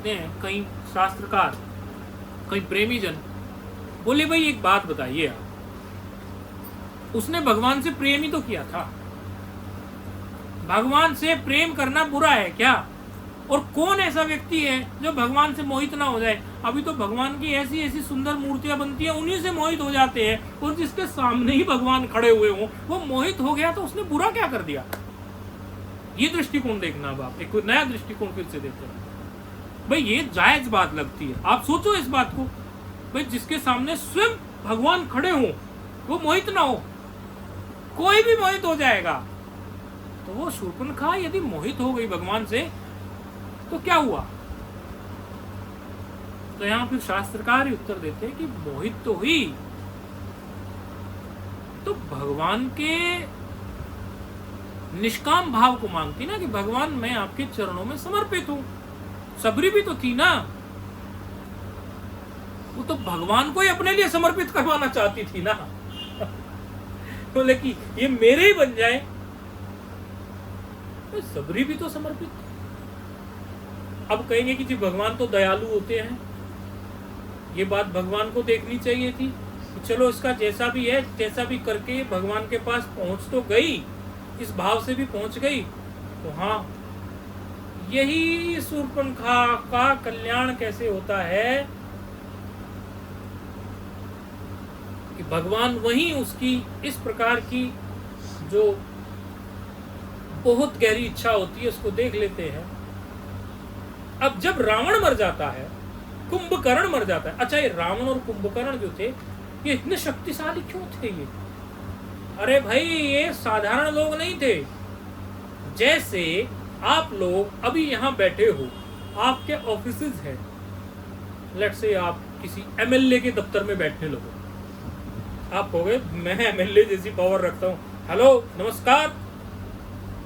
करते हैं कई शास्त्रकार, कई प्रेमी जन, बोले भाई एक बात बताइए आप, उसने भगवान से प्रेम ही तो किया था, भगवान से प्रेम करना बुरा है क्या? और कौन ऐसा व्यक्ति है जो भगवान से मोहित ना हो जाए? अभी तो भगवान की ऐसी ऐसी सुंदर मूर्तियां बनती हैं, उन्हीं से मोहित हो जाते हैं, और जिसके सामने ही भगवान खड़े हुए हों वो मोहित हो गया, तो उसने बुरा क्या कर दिया? ये दृष्टिकोण देखना। अब आप एक नया दृष्टिकोण फिर से देखते हैं भाई, ये जायज बात लगती है। आप सोचो इस बात को भाई, जिसके सामने स्वयं भगवान खड़े हों वो मोहित ना हो, कोई भी मोहित हो जाएगा, तो वो शूर्पणखा यदि मोहित हो गई भगवान से तो क्या हुआ? तो यहां फिर शास्त्रकार ही उत्तर देते हैं कि मोहित तो हुई, तो भगवान के निष्काम भाव को मांगती ना, कि भगवान मैं आपके चरणों में समर्पित हूं। सबरी भी तो थी ना, वो तो भगवान को ही अपने लिए समर्पित करवाना चाहती थी ना। बोले कि ये मेरे ही बन जाए, तो सबरी भी तो समर्पित। अब कहेंगे कि जी भगवान तो दयालु होते हैं, ये बात भगवान को देखनी चाहिए थी। चलो इसका जैसा भी है, जैसा भी करके भगवान के पास पहुंच तो गई, इस भाव से भी पहुंच गई, तो हाँ, यही शूर्पणखा का कल्याण कैसे होता है कि भगवान वहीं उसकी इस प्रकार की जो बहुत गहरी इच्छा होती है उसको देख लेते हैं। अब जब रावण मर जाता है, कुंभकर्ण मर जाता है। अच्छा, ये रावण और कुंभकर्ण जो थे ये इतने शक्तिशाली क्यों थे? ये अरे भाई, ये साधारण लोग नहीं थे। जैसे आप लोग अभी यहाँ बैठे हो, आपके ऑफिसेज हैं, लेट्स से आप किसी एमएलए के दफ्तर में बैठने लगो, आप कहोगे मैं एमएलए जैसी पावर रखता हूँ, हेलो नमस्कार,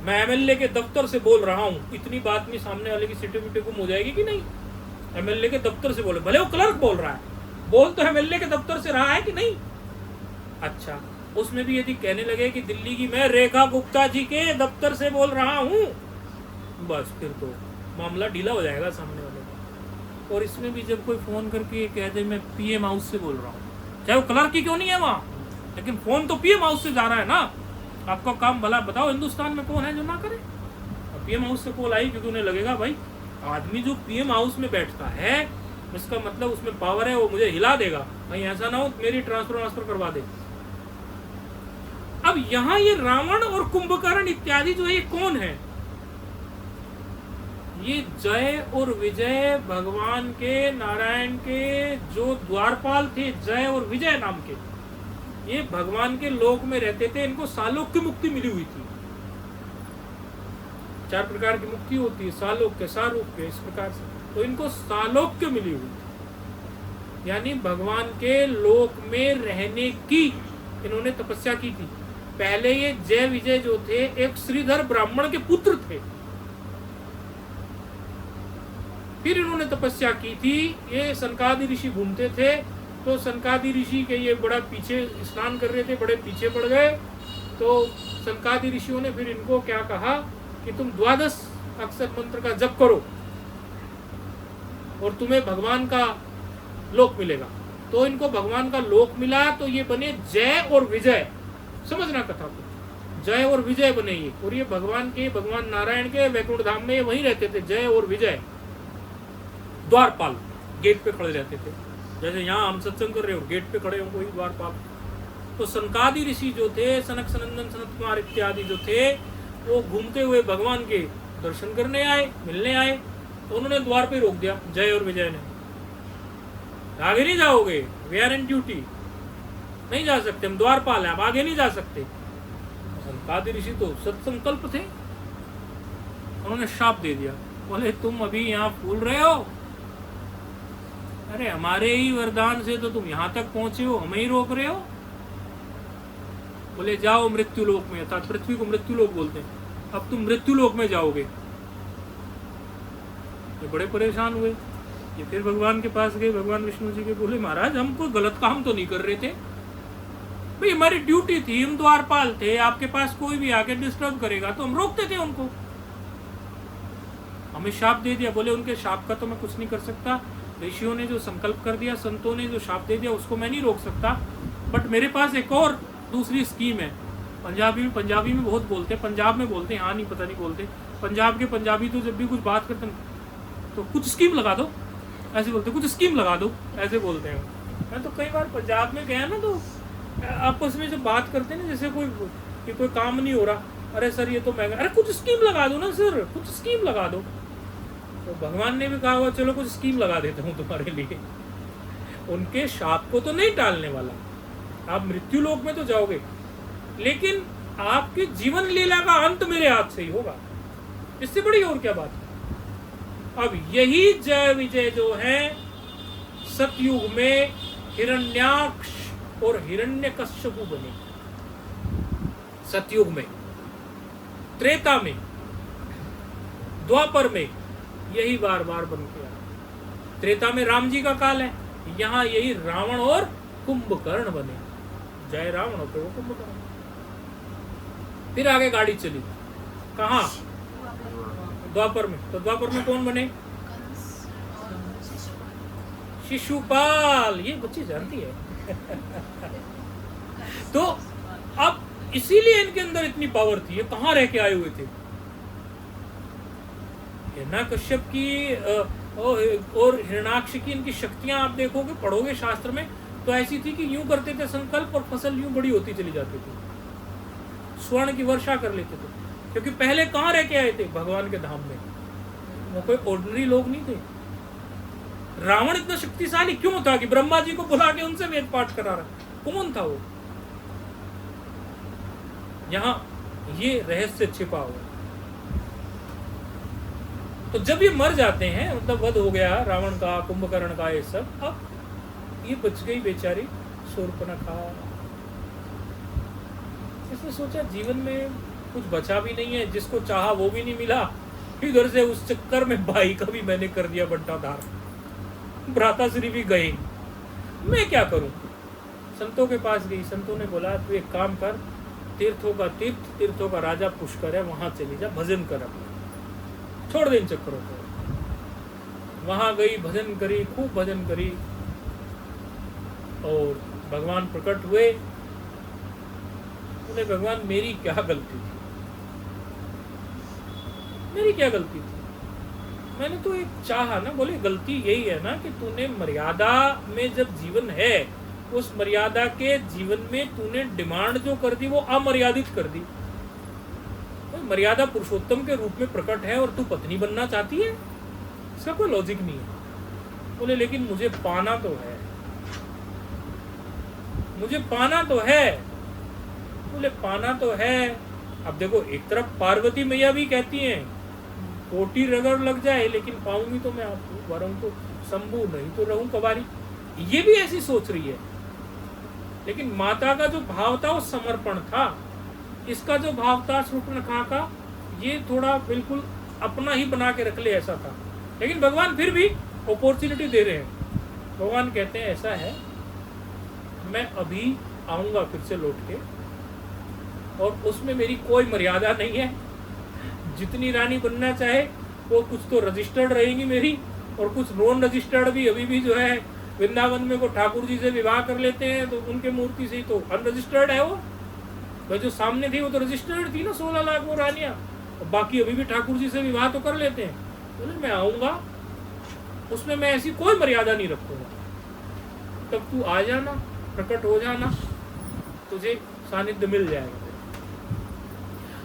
मैं एमएलए के दफ्तर से बोल रहा हूँ। इतनी बात में सामने वाले की सीटी गुम हो जाएगी कि नहीं? एमएलए के दफ्तर से बोले, भले वो क्लर्क बोल रहा है, बोल तो एमएलए के दफ्तर से रहा है कि नहीं? अच्छा, उसमें भी यदि कहने लगे कि दिल्ली की मैं रेखा गुप्ता जी के दफ्तर से बोल रहा हूँ, बस फिर तो मामला ढीला हो जाएगा सामने वाले का। और इसमें भी जब कोई फोन करके कह दे मैं पीएम हाउस से बोल रहा हूँ, चाहे वो क्लर्क ही क्यों नहीं है वहाँ, लेकिन फोन तो पीएम हाउस से जा रहा है ना। आपका काम भला बताओ, हिंदुस्तान में कौन है जो ना करे? पीएम हाउस से कॉल आई, क्योंकि उन्हें लगेगा भाई आदमी जो पीएम हाउस में बैठता है इसका मतलब उसमें पावर है, वो मुझे हिला देगा, भाई ऐसा ना हो मेरी ट्रांसफर करवा दे। अब यहाँ ये रावण और कुंभकर्ण इत्यादि जो है ये कौन है? ये जय और विजय भगवान के, नारायण के जो द्वारपाल थे, जय और विजय नाम के, ये भगवान के लोक में रहते थे। इनको सालोक्य मुक्ति मिली हुई थी। 4 प्रकार की मुक्ति होती है, सालोक्य, सारूप्य, इस प्रकार से। तो इनको सालोक्य मिली हुई थी, यानी भगवान के लोक में रहने की इन्होंने तपस्या की थी। पहले ये जय विजय जो थे एक श्रीधर ब्राह्मण के पुत्र थे, फिर इन्होंने तपस्या की थी। ये सनकादि ऋषि घूमते थे, तो सनकादि ऋषि के ये बड़ा पीछे स्नान कर रहे थे, बड़े पीछे पड़ गए। तो सनकादि ऋषियों ने फिर इनको क्या कहा कि तुम 12 अक्षर मंत्र का जप करो और तुम्हें भगवान का लोक मिलेगा। तो इनको भगवान का लोक मिला, तो ये बने जय और विजय। समझना कथा को, जय और विजय बने ये। और ये भगवान के, भगवान नारायण के वैकुंठ धाम में वहीं रहते थे, जय और विजय। द्वारपाल गेट पे खड़े रहते थे, जैसे यहाँ हम सत्संग कर रहे हो, गेट पे खड़े हो कोई द्वारपाल। तो सनकादि ऋषि जो थे, सनक सनंदन सनत कुमार इत्यादि जो थे, वो घूमते हुए भगवान के दर्शन करने आए, मिलने आए। तो उन्होंने द्वार पे रोक दिया, जय और विजय ने, आगे नहीं जाओगे, वी आर इन ड्यूटी, नहीं जा सकते, हम द्वारपाल हैं, आप आगे नहीं जा सकते। सनकादि ऋषि तो सत्संकल्प थे, उन्होंने शाप दे दिया, बोले तुम अभी यहाँ फूल रहे हो, अरे हमारे ही वरदान से तो तुम यहाँ तक पहुंचे हो, हमें ही रोक रहे हो। बोले जाओ मृत्यु लोक में, अर्थात पृथ्वी को मृत्यु लोक बोलते हैं, अब तुम मृत्यु लोक में जाओगे। ये बड़े परेशान हुए, ये फिर भगवान के पास गए, भगवान विष्णु जी के, बोले महाराज हम कोई गलत काम तो नहीं कर रहे थे, भाई हमारी ड्यूटी थी, हम द्वारपाल थे, आपके पास कोई भी आके डिस्टर्ब करेगा तो हम रोकते थे उनको, हमें शाप दे दिया। बोले उनके शाप का तो मैं कुछ नहीं कर सकता, ऋषियों ने जो संकल्प कर दिया, संतों ने जो शाप दे दिया, उसको मैं नहीं रोक सकता, बट मेरे पास एक और दूसरी स्कीम है। पंजाबी में बहुत बोलते हैं, पंजाब में बोलते हैं, हाँ नहीं पता नहीं बोलते, पंजाब के पंजाबी तो जब भी कुछ बात करते हैं तो कुछ स्कीम लगा दो, ऐसे बोलते, कुछ स्कीम लगा दो, ऐसे बोलते हैं। मैं तो कई बार पंजाब में गया ना, तो आपस में जब बात करते हैं ना, जैसे कोई काम नहीं हो रहा, अरे सर ये तो महंगा, अरे कुछ स्कीम लगा दो ना सर, कुछ स्कीम लगा दो। तो भगवान ने भी कहा हुआ चलो कुछ स्कीम लगा देता हूँ तुम्हारे लिए। उनके शाप को तो नहीं टालने वाला, आप मृत्यु लोक में तो जाओगे, लेकिन आपके जीवन लीला का अंत मेरे हाथ से ही होगा, इससे बड़ी और क्या बात है। अब यही जय विजय जो है सतयुग में हिरण्याक्ष और हिरण्यकश्यपु बने, सतयुग में, त्रेता में, द्वापर में यही बार बार बन के आया। त्रेता में राम जी का काल है, यहाँ यही रावण और कुंभकर्ण बने, जय रावण और वो कुंभकर्ण। फिर आगे गाड़ी चली, कहाँ? द्वापर में। तो द्वापर में कौन बने? शिशुपाल, ये बच्ची जानती है। तो अब इसीलिए इनके अंदर इतनी पावर थी, ये कहाँ रह के आए हुए थे? हिरण्यकश्यप की और हिरण्याक्ष की इनकी शक्तियां आप देखोगे, पढ़ोगे शास्त्र में, तो ऐसी थी कि यूं करते थे संकल्प और फसल यूं बड़ी होती चली जाती थी, स्वर्ण की वर्षा कर लेते थे। क्योंकि पहले कहाँ रह के आए थे? भगवान के धाम में, वो कोई ऑर्डिनरी लोग नहीं थे। रावण इतना शक्तिशाली क्यों था कि ब्रह्मा जी को बुला के उनसे वेद पाठ करा रहा? कौन था वो? यहां ये रहस्य छिपा हुआ। तो जब ये मर जाते हैं, मतलब वध हो गया रावण का, कुंभकर्ण का, ये सब, अब ये बच गई बेचारी शूर्पणखा। इसने सोचा जीवन में कुछ बचा भी नहीं है, जिसको चाहा वो भी नहीं मिला, इधर से उस चक्कर में भाई का भी मैंने कर दिया बंटाधार, भ्राताश्री भी गए, मैं क्या करूं? संतों के पास गई, संतों ने बोला तू एक काम कर, तीर्थों का तीर्थ, तीर्थों का राजा पुष्कर है, वहां चली जा, भजन कर, छोड़ दे इन चक्करों को। वहां गई, भजन करी, खूब भजन करी, और भगवान प्रकट हुए। बोले भगवान मेरी क्या गलती थी, मेरी क्या गलती थी? मैंने तो एक चाहा ना। बोले गलती यही है ना कि तूने मर्यादा में जब जीवन है, उस मर्यादा के जीवन में तूने डिमांड जो कर दी वो अमर्यादित कर दी। तो मर्यादा पुरुषोत्तम के रूप में प्रकट है और तू पत्नी बनना चाहती है, इसका कोई लॉजिक नहीं है। बोले लेकिन मुझे पाना तो है, मुझे पाना तो है। बोले पाना तो है। अब देखो, एक तरफ पार्वती मैया भी कहती हैं कोटी रगड़ लग जाए लेकिन पाऊंगी तो मैं आपको, वरम तो शंभू, नहीं तो रहूं कबारी। ये भी ऐसी सोच रही है, लेकिन माता का जो भाव था वो समर्पण था, इसका जो भाव था शूर्पणखा का, ये थोड़ा बिल्कुल अपना ही बना के रख ले ऐसा था। लेकिन भगवान फिर भी अपॉर्चुनिटी दे रहे हैं। भगवान कहते हैं ऐसा है, मैं अभी आऊंगा फिर से लौट के, और उसमें मेरी कोई मर्यादा नहीं है, जितनी रानी बनना चाहे वो, कुछ तो रजिस्टर्ड रहेगी मेरी, और कुछ नॉन रजिस्टर्ड भी अभी भी जो है वृंदावन में को ठाकुर जी से विवाह कर लेते हैं, तो उनके मूर्ति से ही तो अनरजिस्टर्ड है वो जो सामने थी वो तो रजिस्टर्ड थी ना, 16 लाख वो रानियां, और बाकी अभी भी ठाकुर जी से विवाह तो कर लेते हैं। बोले मैं आऊंगा, उसमें मैं ऐसी कोई मर्यादा नहीं रखूंगा, तब तू आ जाना, प्रकट हो जाना, तुझे सानिध्य मिल जाएगा।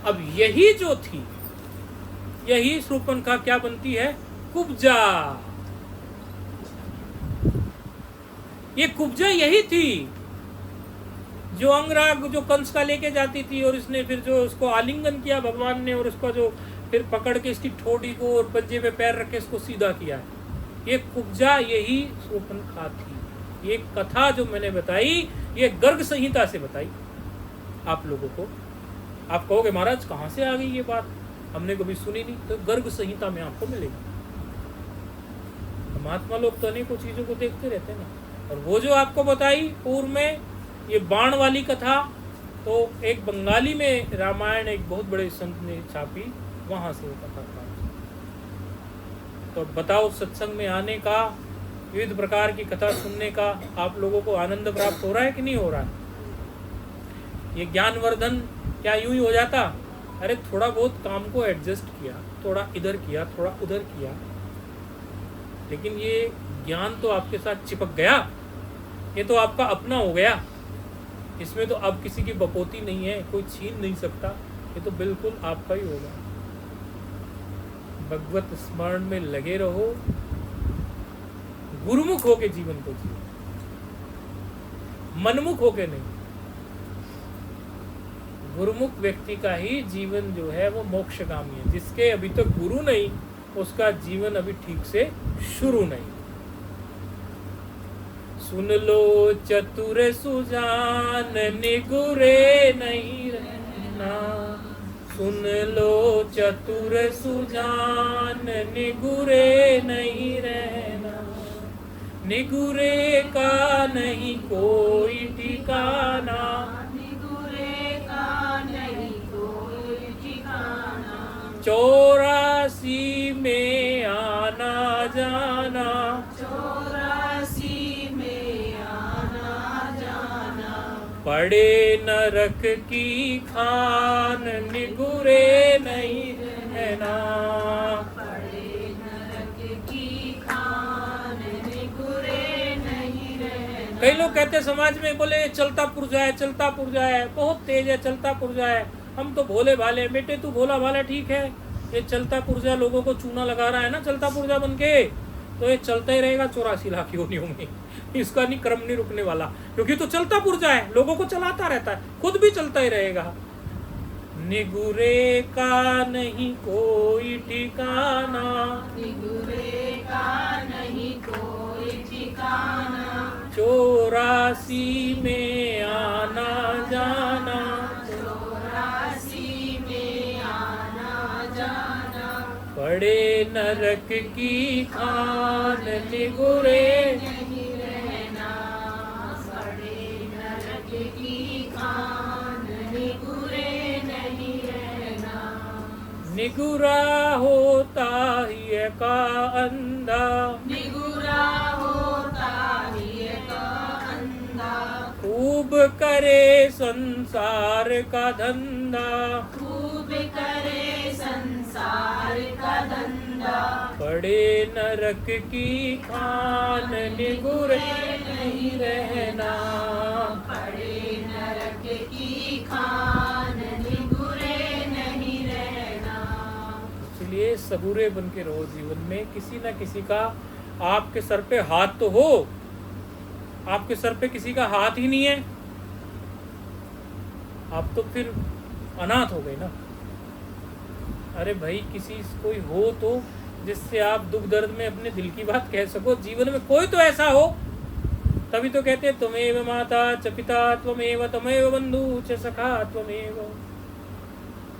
अब यही जो थी, यही शूर्पणखा क्या बनती है? कुब्जा। ये कुब्जा यही थी जो अंगराग, जो कंस का लेके जाती थी, और इसने फिर जो उसको आलिंगन किया भगवान ने, और उसका जो फिर पकड़ के इसकी ठोड़ी को और पंजे पे पैर रख के इसको सीधा किया। ये कुब्जा यही शूर्पणखा थी। ये कथा जो मैंने बताई, ये गर्ग संहिता से बताई आप लोगों को। आप कहोगे महाराज कहाँ से आ गई ये बात, हमने कभी सुनी नहीं, तो गर्ग संहिता में आपको मिलेगी। महात्मा लोग तो अनेकों चीजों को देखते रहते हैं ना, और वो जो आपको बताई पूर्व में, ये बाण वाली कथा, तो एक बंगाली में रामायण एक बहुत बड़े संत ने छापी, वहां से वो कथा था। तो बताओ, सत्संग में आने का, विविध प्रकार की कथा सुनने का आप लोगों को आनंद प्राप्त हो रहा है कि नहीं हो रहा है? ये ज्ञानवर्धन क्या यूं ही हो जाता? अरे थोड़ा बहुत काम को एडजस्ट किया, थोड़ा इधर किया, थोड़ा उधर किया, लेकिन ये ज्ञान तो आपके साथ चिपक गया, ये तो आपका अपना हो गया। इसमें तो अब किसी की बपोती नहीं है, कोई छीन नहीं सकता, ये तो बिल्कुल आपका ही होगा। भगवत स्मरण में लगे रहो, गुरुमुख होके जीवन को जियो, मनमुख होके नहीं। गुरुमुख व्यक्ति का ही जीवन जो है वो मोक्षगामी है। जिसके अभी तक गुरु नहीं, उसका जीवन अभी ठीक से शुरू नहीं। सुन लो चतुर सुजान, निगुरे नहीं रहना। सुन लो चतुर सुजान, निगुरे नहीं रहना। निगुरे का नहीं कोई ठिकाना, निगुरे का नहीं कोई ठिकाना। 84 में आना जाना, 84 में आना जाना। पड़े नरक की खान, निगुरे नहीं रहना। पड़े नरक की खान, निगुरे नहीं रहना। कई लोग कहते हैं समाज में, बोले चलता पुर्जा है, चलता पुर्जा है, बहुत तेज है, चलता पुर्जा है, हम तो भोले भाले। बेटे तू भोला भाला ठीक है, ये चलता पुर्जा लोगों को चूना लगा रहा है ना, चलता पुर्जा बन के, तो ये चलता ही रहेगा 84 लाख योनियों में। इसका नहीं क्रम नहीं रुकने वाला, क्योंकि तो चलता पुर्जा है, लोगों को चलाता रहता है, खुद भी चलता ही रहेगा। निगुरे का नहीं कोई ठिकाना, निगुरे का नहीं कोई ठिकाना। 84 में आना जाना, 84 में आना जाना। पड़े नरक की खान, निगुरे नहीं रहना। पड़े नरक की खान, निगुरे नहीं रहना। निगुरा होता ही का अंधा, निगुरा होता ही का अंधा। खूब करे संसार का धंधा, खूब करे संसार का धंधा। पड़े नरक की खान, निगुरे नहीं रहना। पड़े नरक की खान, निगुरे नहीं रहना। इसलिए सबूरे बन के रहो जीवन में। किसी न किसी का आपके सर पे हाथ तो हो, आपके सर पे किसी का हाथ ही नहीं है, आप तो फिर अनाथ हो गए ना। अरे भाई, किसी कोई हो तो जिससे आप दुख दर्द में अपने दिल की बात कह सको। जीवन में कोई तो ऐसा हो, तभी तो कहते हैं त्वमेव माता च पिता त्वमेव तमेव बंधु च सखा त्वमेव।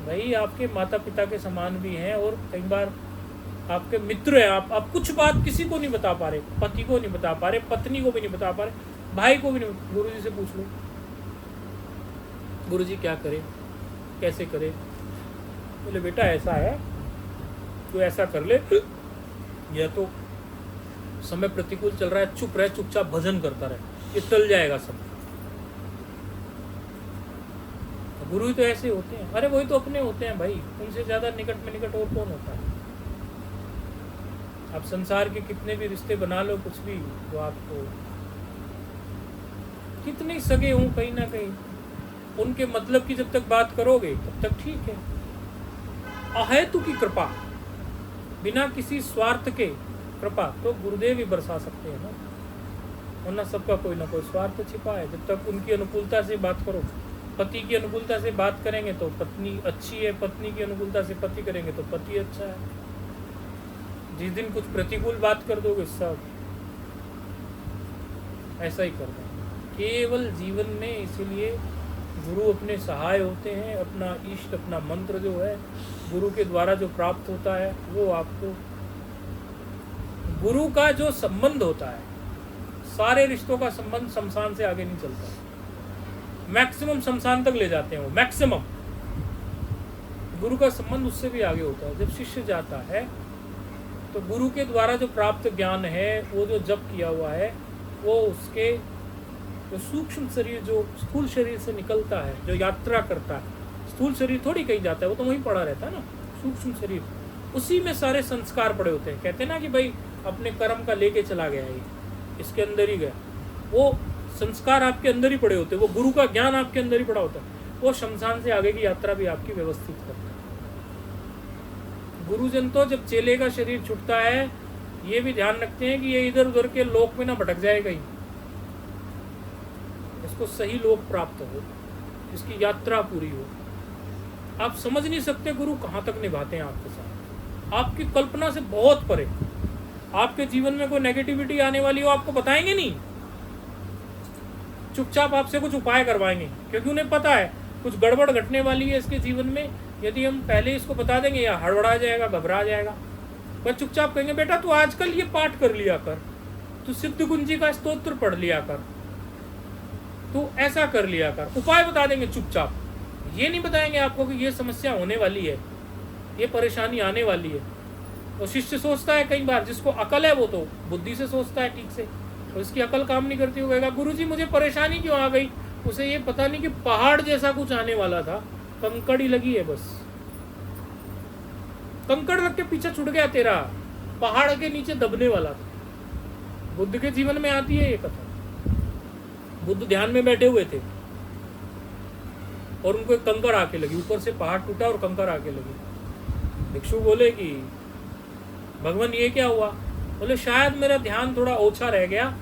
भाई आपके माता पिता के समान भी हैं, और कई बार आपके मित्र हैं। आप कुछ बात किसी को नहीं बता पा रहे, पति को नहीं बता पा रहे, पत्नी को भी नहीं बता पा रहे, भाई को भी नहीं। गुरुजी से पूछ लो, गुरुजी क्या करे, कैसे करे? बोले बेटा ऐसा है, तो ऐसा कर ले, या तो समय प्रतिकूल चल रहा है, चुप रहे, चुपचाप भजन करता रहे, ये टल जाएगा सब। गुरु तो ऐसे होते हैं। अरे वही तो अपने होते हैं भाई, उनसे ज्यादा निकट में निकट और कौन होता है? आप संसार के कितने भी रिश्ते बना लो, कुछ भी, तो आपको कितने सगे हों, कहीं ना कहीं उनके मतलब की जब तक बात करोगे तब तक ठीक है। अहेतु की कृपा, बिना किसी स्वार्थ के कृपा तो गुरुदेव ही बरसा सकते हैं ना, वरना सबका कोई ना कोई स्वार्थ छिपा है। जब तक उनकी अनुकूलता से बात करो, पति की अनुकूलता से बात करेंगे तो पत्नी अच्छी है, पत्नी की अनुकूलता से पति करेंगे तो पति अच्छा है। जिस दिन कुछ प्रतिकूल बात कर दोगे, सब ऐसा ही कर देंगे केवल जीवन में। इसीलिए गुरु अपने सहाय होते हैं। अपना इष्ट, अपना मंत्र जो है गुरु के द्वारा जो प्राप्त होता है, वो आपको गुरु का जो संबंध होता है, सारे रिश्तों का संबंध शमशान से आगे नहीं चलता। मैक्सिमम शमशान तक ले जाते हैं वो, मैक्सिमम। गुरु का संबंध उससे भी आगे होता है। जब शिष्य जाता है तो गुरु के द्वारा जो प्राप्त ज्ञान है, वो जो जप किया हुआ है, वो उसके जो सूक्ष्म शरीर, जो स्थूल शरीर से निकलता है, जो यात्रा करता है, स्थूल शरीर थोड़ी कहीं जाता है, वो तो वहीं पड़ा रहता है ना, सूक्ष्म शरीर, उसी में सारे संस्कार पड़े होते हैं। कहते हैं ना कि भाई अपने कर्म का लेके चला गया, ये इसके अंदर ही गया, वो संस्कार आपके अंदर ही पड़े होते हैं, वो गुरु का ज्ञान आपके अंदर ही पड़ा होता है, वो शमशान से आगे की यात्रा भी आपकी व्यवस्थित करता है। गुरुजन तो जब चेले का शरीर छूटता है, ये भी ध्यान रखते हैं कि ये इधर उधर के लोक में ना भटक जाए कहीं, इसको सही लोक प्राप्त हो, इसकी यात्रा पूरी हो। आप समझ नहीं सकते गुरु कहाँ तक निभाते हैं आपके साथ, आपकी कल्पना से बहुत परे। आपके जीवन में कोई नेगेटिविटी आने वाली हो, आपको बताएंगे नहीं, चुपचाप आपसे कुछ उपाय करवाएंगे, क्योंकि उन्हें पता है कुछ गड़बड़ घटने वाली है इसके जीवन में। यदि हम पहले इसको बता देंगे, या हड़बड़ा जाएगा, घबरा जाएगा, पर चुपचाप कहेंगे बेटा तू आजकल ये पाठ कर लिया कर, तू सिद्ध कुंजी का स्तोत्र पढ़ लिया कर, तू ऐसा कर लिया कर, उपाय बता देंगे चुपचाप। ये नहीं बताएंगे आपको कि ये समस्या होने वाली है, ये परेशानी आने वाली है। और शिष्य सोचता है कई बार, जिसको अकल है वो तो बुद्धि से सोचता है ठीक से, और इसकी अकल काम नहीं करती, वो कहेगा गुरुजी मुझे परेशानी क्यों आ गई। उसे ये पता नहीं कि पहाड़ जैसा कुछ आने वाला था, कंकड़ ही लगी है, बस कंकड़ लग के पीछे छूट गया तेरा, पहाड़ के नीचे दबने वाला था। बुद्ध के जीवन में आती है ये कथा। बुद्ध ध्यान में बैठे हुए थे और उनको एक कंकड़ आके लगी, ऊपर से पहाड़ टूटा और कंकड़ आके लगी। भिक्षु बोले कि भगवान ये क्या हुआ? बोले शायद मेरा ध्यान थोड़ा ओछा रह गया,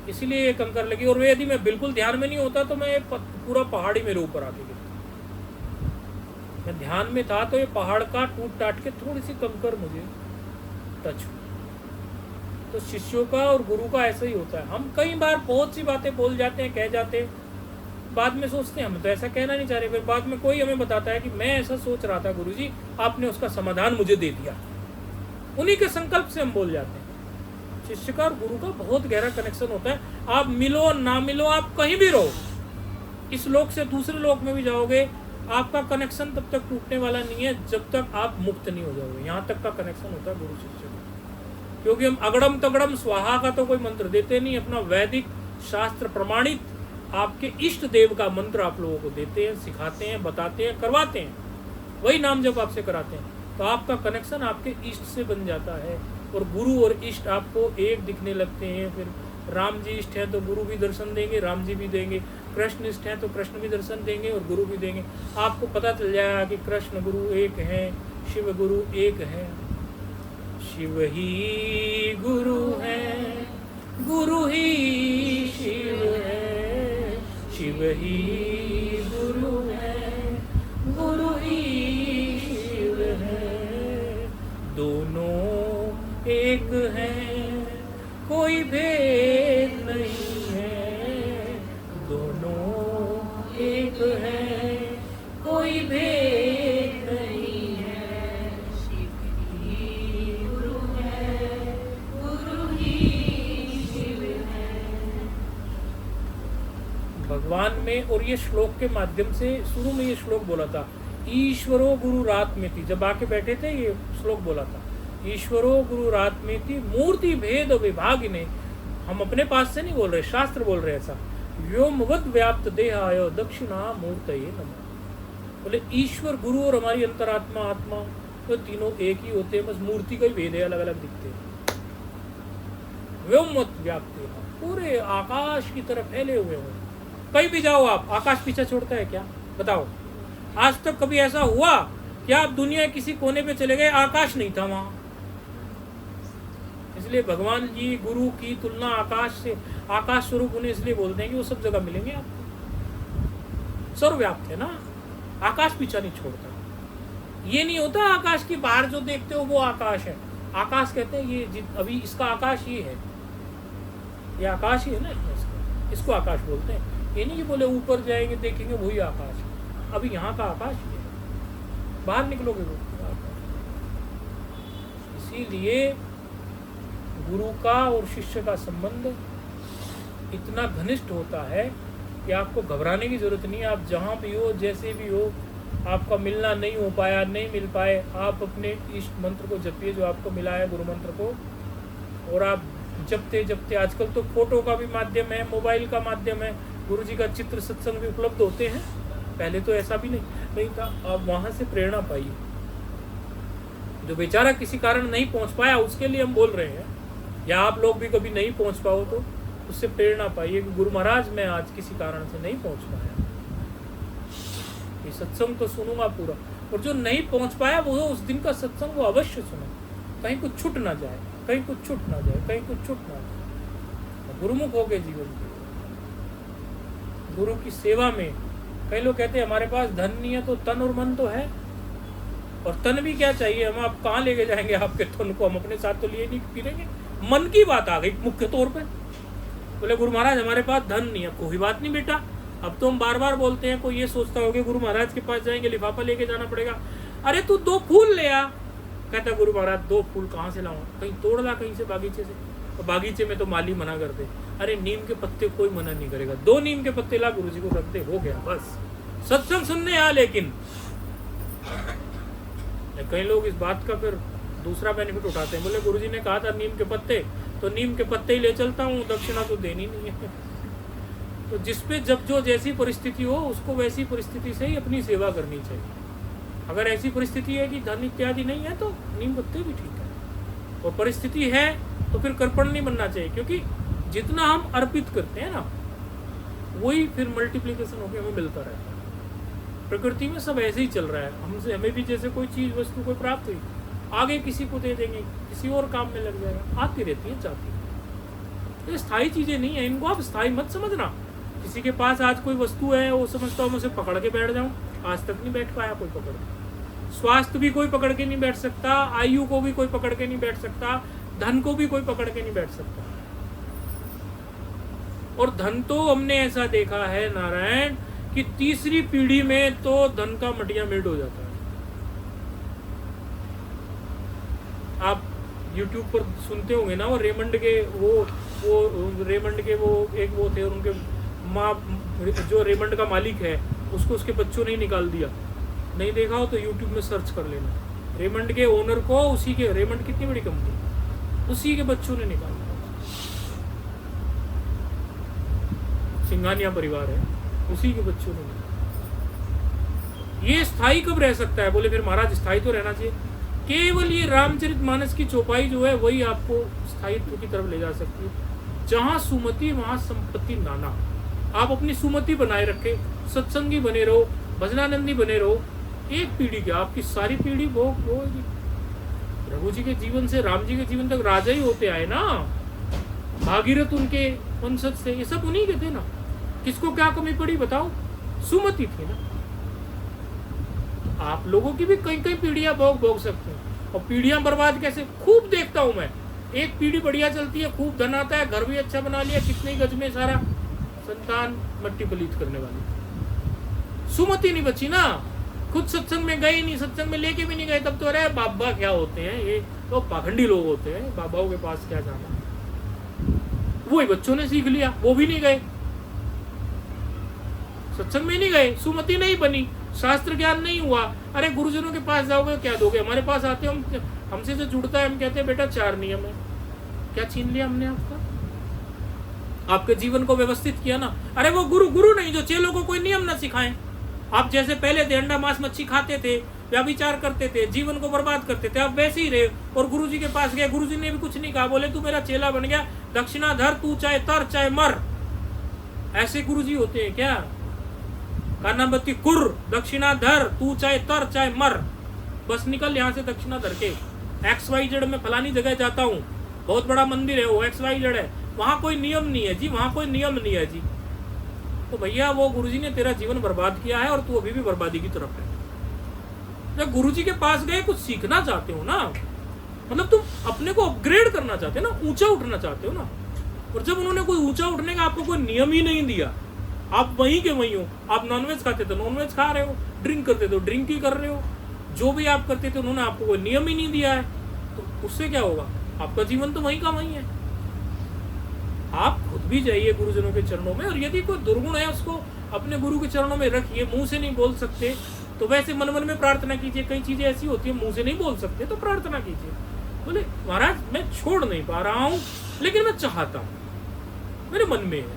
इसीलिए ये कंकड़ लगी, और यदि मैं बिल्कुल ध्यान में नहीं होता तो मैं पूरा पहाड़ ही मेरे ऊपर आके गिरता। मैं ध्यान में था तो ये पहाड़ का टूट टाट के थोड़ी सी कंकड़ मुझे टच हुई। तो शिष्यों का और गुरु का ऐसा ही होता है। हम कई बार बहुत सी बातें बोल जाते हैं, कह जाते हैं, बाद में सोचते हैं हम तो ऐसा कहना नहीं चाह रहे, फिर बाद में कोई हमें बताता है कि मैं ऐसा सोच रहा था गुरुजी, आपने उसका समाधान मुझे दे दिया। उन्हीं के संकल्प से हम बोल जाते हैं। शिष्य का और गुरु का बहुत गहरा कनेक्शन होता है। आप मिलो ना मिलो, आप कहीं भी रहो, इस लोक से दूसरे लोक में भी जाओगे, आपका कनेक्शन तब तक टूटने वाला नहीं है जब तक आप मुक्त नहीं हो जाओगे। यहाँ तक का कनेक्शन होता है गुरु शिष्य का। क्योंकि हम अगड़म तगड़म स्वाहा का तो कोई मंत्र देते नहीं, अपना वैदिक शास्त्र प्रमाणित आपके इष्ट देव का मंत्र आप लोगों को देते हैं, सिखाते हैं, बताते हैं, करवाते हैं, वही नाम जब आपसे कराते हैं, तो आपका कनेक्शन आपके इष्ट से बन जाता है। और गुरु और इष्ट आपको एक दिखने लगते हैं। फिर राम जी इष्ट हैं तो गुरु भी दर्शन देंगे, राम जी भी देंगे। कृष्ण इष्ट हैं तो कृष्ण भी दर्शन देंगे और गुरु भी देंगे। आपको पता चल जाएगा कि कृष्ण गुरु एक हैं, शिव गुरु एक है, शिव ही गुरु है, गुरु ही शिव है, शिव ही गुरु है, गुरु ही शिव है, दोनों एक है, कोई भेद नहीं है, दोनों एक है, कोई भेद नहीं है, शिव ही गुरु है, गुरु ही शिव है। भगवान में, और ये श्लोक के माध्यम से शुरू में ये श्लोक बोला था, ईश्वरो गुरुरात्मेति, जब आके बैठे थे ये श्लोक बोला था, ईश्वरो गुरुरात्मेति मूर्ति भेद विभागिने। हम अपने पास से नहीं बोल रहे, शास्त्र बोल रहे ऐसा। व्योमवद व्याप्त देहाय दक्षिणा मूर्तये नमः। बोले ईश्वर गुरु और हमारी अंतरात्मा आत्मा तो तीनों एक ही होते हैं, बस मूर्ति का ही भेद है, अलग अलग दिखते हैं। व्योमवद व्याप्त, पूरे आकाश की तरफ फैले हुए हो। कहीं भी जाओ आप, आकाश पीछे छोड़ता है क्या? बताओ, आज तक कभी ऐसा हुआ कि आप दुनिया किसी कोने पे चले गए, आकाश नहीं था वहां? इसलिए भगवान जी गुरु की तुलना आकाश से, आकाश स्वरूप उन्हें इसलिए बोलते हैं कि वो सब जगह मिलेंगे आपको, सर्वव्याप्त है ना, आकाश पीछा नहीं छोड़ता। ये नहीं होता आकाश के बाहर जो देखते हो वो आकाश है। आकाश कहते हैं ये अभी इसका आकाश ये है, ये आकाश ही है ना, इसको आकाश बोलते हैं। ये नहीं कि बोले ऊपर जाएंगे देखेंगे वही आकाश है, अभी यहाँ का आकाश ही है, बाहर निकलोगे वो आकाश। इसीलिए गुरु का और शिष्य का संबंध इतना घनिष्ठ होता है कि आपको घबराने की जरूरत नहीं है। आप जहाँ भी हो, जैसे भी हो, आपका मिलना नहीं हो पाया, नहीं मिल पाए, आप अपने इष्ट मंत्र को जपिए जो आपको मिला है, गुरु मंत्र को, और आप जपते जपते, आजकल तो फोटो का भी माध्यम है, मोबाइल का माध्यम है, गुरु जी का चित्र सत्संग भी उपलब्ध होते हैं। पहले तो ऐसा भी नहीं था। आप वहाँ से प्रेरणा पाइए। जो बेचारा किसी कारण नहीं पहुँच पाया उसके लिए हम बोल रहे हैं, या आप लोग भी कभी नहीं पहुँच पाओ तो उससे प्रेरणा पाइए कि गुरु महाराज मैं आज किसी कारण से नहीं पहुँच पाया, ये सत्संग तो सुनूंगा पूरा। और जो नहीं पहुँच पाया वो उस दिन का सत्संग वो अवश्य सुने, कहीं कुछ छूट ना जाए, कहीं कुछ छूट ना जाए, कहीं कुछ छूट ना जाए। गुरुमुख हो गए जीवन के, गुरु की सेवा में। कई लोग कहते हैं हमारे पास धन नहीं है तो तन और मन तो है, और तन भी क्या चाहिए, हम आप कहाँ लेके जाएंगे आपके तन को, हम अपने साथ तो लिए नहीं फिरेंगे। मन की बात आ गई मुख्य तौर पे। बोले गुरु महाराज हमारे पास धन नहीं है, कोई बात नहीं बेटा, अब तो हम बार बार बोलते हैं, कोई ये सोचता होगा गुरु महाराज के पास जाएंगे लिफाफा लेके जाना पड़ेगा। अरे तू 2 फूल ले आ, कहता गुरु महाराज 2 फूल कहाँ से लाऊं, कहीं तोड़ ला कहीं से बागीचे से, तो बागीचे में तो माली मना कर दे। अरे नीम के पत्ते कोई मना नहीं करेगा, 2 नीम के पत्ते ला गुरु जी को रख दे, हो गया बस। सत्संग सुनने आ, लेकिन कई लोग इस बात का फिर दूसरा बेनिफिट उठाते हैं। बोले गुरु जी ने कहा था नीम के पत्ते, तो नीम के पत्ते ही ले चलता हूँ, दक्षिणा तो देनी नहीं है। तो जिसपे जब जो जैसी परिस्थिति हो उसको वैसी परिस्थिति से ही अपनी सेवा करनी चाहिए। अगर ऐसी परिस्थिति है कि धन इत्यादि नहीं है तो नीम पत्ते भी ठीक है, और परिस्थिति है तो फिर कर्पण नहीं बनना चाहिए, क्योंकि जितना हम अर्पित करते हैं ना वही फिर मल्टीप्लिकेशन होकर हमें मिलता रहता है। प्रकृति में सब ऐसे ही चल रहा है, हमसे हमें भी जैसे कोई चीज़ वस्तु कोई प्राप्त हुई, आगे किसी को दे देंगे, किसी और काम में लग जाएगा, आती रहती है जाती है। ये स्थायी चीज़ें नहीं है, इनको आप स्थायी मत समझना। किसी के पास आज कोई वस्तु है, वो समझता हूँ मैं उसे पकड़ के बैठ जाऊँ, आज तक नहीं बैठ पाया कोई पकड़ के। स्वास्थ्य भी कोई पकड़ के नहीं बैठ सकता, आयु को भी कोई पकड़ के नहीं बैठ सकता, धन को भी कोई पकड़ के नहीं बैठ सकता। और धन तो हमने ऐसा देखा है नारायण कि तीसरी पीढ़ी में तो धन का मटिया मेट हो जाता है। आप YouTube पर सुनते होंगे ना, वो रेमंड के रेमंड के एक वो थे, और उनके माँ जो रेमंड का मालिक है उसको उसके बच्चों ने निकाल दिया। नहीं देखा हो तो YouTube में सर्च कर लेना, रेमंड के ओनर को उसी के, रेमंड कितनी बड़ी कंपनी, उसी के बच्चों ने निकाल दिया। सिंघानिया परिवार है, उसी के बच्चों ने। ये स्थायी कब रह सकता है? बोले फिर महाराज स्थायी तो रहना चाहिए। केवल ये रामचरितमानस की चौपाई जो है वही आपको स्थायित्व की तरफ ले जा सकती है। जहां सुमति वहां संपत्ति नाना। आप अपनी सुमति बनाए रखे, सत्संगी बने रहो, भजनानंदी बने रहो, एक पीढ़ी क्या आपकी सारी पीढ़ी भोग होगी। रघु जी के जीवन से राम जी के जीवन तक राजा ही होते आए ना, भागीरथ उनके वंशज से, ये सब उन्हीं के थे ना। किसको क्या कमी पड़ी बताओ? सुमति थी ना। आप लोगों की भी कई कई पीढ़ियां भोग सकते हैं। और पीढ़ियां बर्बाद कैसे, खूब देखता हूं मैं। एक पीढ़ी बढ़िया चलती है, खूब धन आता है, घर भी अच्छा बना लिया, कितने ही गज में सारा, संतान मट्टी पलीत करने वाली। सुमति नहीं बची ना, खुद सत्संग में गए नहीं, सत्संग में लेके भी नहीं गए, तब तो अरे बाबा क्या होते हैं, ये तो पाखंडी लोग होते हैं, बाबाओं के पास क्या जाना। वही बच्चों ने सीख लिया, वो भी नहीं गए, सत्संग में नहीं गए, सुमति नहीं बनी, शास्त्र ज्ञान नहीं हुआ। अरे गुरुजनों के पास जाओगे क्या दोगे? हमारे पास आते हम, हमसे जो जुड़ता है हम कहते हैं बेटा 4 नियम है। क्या छीन लिया हमने आपका? आपके जीवन को व्यवस्थित किया ना। अरे वो गुरु नहीं जो चेलों को कोई नियम ना सिखाएं। आप जैसे पहले थे, अंडा मांस मच्छी खाते थे, व्यभिचार करते थे, जीवन को बर्बाद करते थे, आप वैसे ही रहे। और गुरु जी के पास गए, गुरु जी ने भी कुछ नहीं कहा, बोले तू मेरा चेला बन गया, दक्षिणा धर, तू चाहे तर चाहे मर। ऐसे गुरु जी होते हैं क्या? कानाबत्ती कुर, दक्षिणा धर, तू चाहे तर चाहे मर, बस निकल यहाँ से दक्षिणा धर के। XYZ में फलानी जगह जाता हूँ, बहुत बड़ा मंदिर है, वो XYZ है, वहाँ कोई नियम नहीं है जी, वहाँ कोई नियम नहीं है जी। तो भैया वो गुरुजी ने तेरा जीवन बर्बाद किया है और तू अभी भी बर्बादी की तरफ है। जब गुरुजी के पास गए, कुछ सीखना चाहते हो ना, मतलब तुम अपने को अपग्रेड करना चाहते हो ना, ऊंचा उठना चाहते हो ना। और जब उन्होंने कोई ऊंचा उठने का आपको कोई नियम ही नहीं दिया, आप वहीं के वहीं हो। आप नॉनवेज खाते थे, नॉनवेज खा रहे हो, ड्रिंक करते थे, ड्रिंक ही कर रहे हो, जो भी आप करते थे उन्होंने आपको कोई नियम ही नहीं दिया है, तो उससे क्या होगा? आपका जीवन तो वहीं का वहीं है। आप खुद भी जाइए गुरुजनों के चरणों में, और यदि कोई दुर्गुण है उसको अपने गुरु के चरणों में रखिए। मुंह से नहीं बोल सकते, तो वैसे मन मन में प्रार्थना कीजिए। कई चीजें ऐसी होती है मुंह से नहीं बोल सकते, तो प्रार्थना कीजिए। बोले महाराज मैं छोड़ नहीं पा रहा हूं, लेकिन मैं चाहता हूं, मेरे मन में है,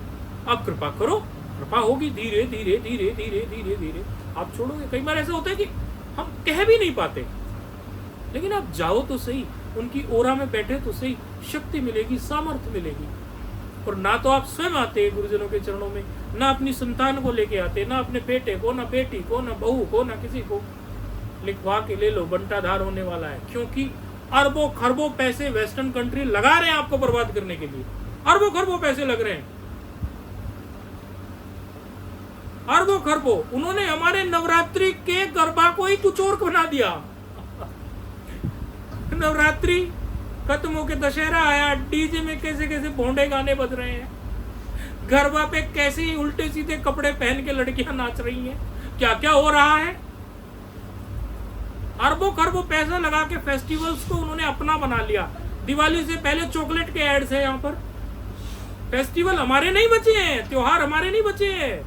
आप कृपा करो। कृपा होगी, धीरे धीरे धीरे धीरे धीरे धीरे आप छोड़ोगे। कई बार ऐसा होता है कि हम कह भी नहीं पाते, लेकिन आप जाओ तो सही, उनकी ओरा में बैठे तो सही, शक्ति मिलेगी, सामर्थ्य मिलेगी। और ना तो आप स्वयं आते गुरुजनों के चरणों में, ना अपनी संतान को लेके आते, ना अपने बेटे को, ना बेटी को, ना बहू को, ना किसी को। लिखवा के ले लो, बंटाधार होने वाला है। क्योंकि अरबों खरबों पैसे वेस्टर्न कंट्री लगा रहे हैं आपको बर्बाद करने के लिए। अरबों खरबों पैसे लग रहे हैं, अरबों खरबों। उन्होंने हमारे नवरात्रि के गरबा को ही कुछ और बना दिया। नवरात्रि खत्म होके दशहरा आया, डीजे में कैसे कैसे भोंडे गाने बज रहे हैं, गरबा पे कैसे ही उल्टे सीधे कपड़े पहन के लड़कियां नाच रही हैं, क्या क्या हो रहा है। अरबों खरबों पैसा लगा के फेस्टिवल्स को उन्होंने अपना बना लिया। दिवाली से पहले चॉकलेट के एड्स है यहाँ पर। फेस्टिवल हमारे नहीं बचे हैं, त्योहार हमारे नहीं बचे हैं,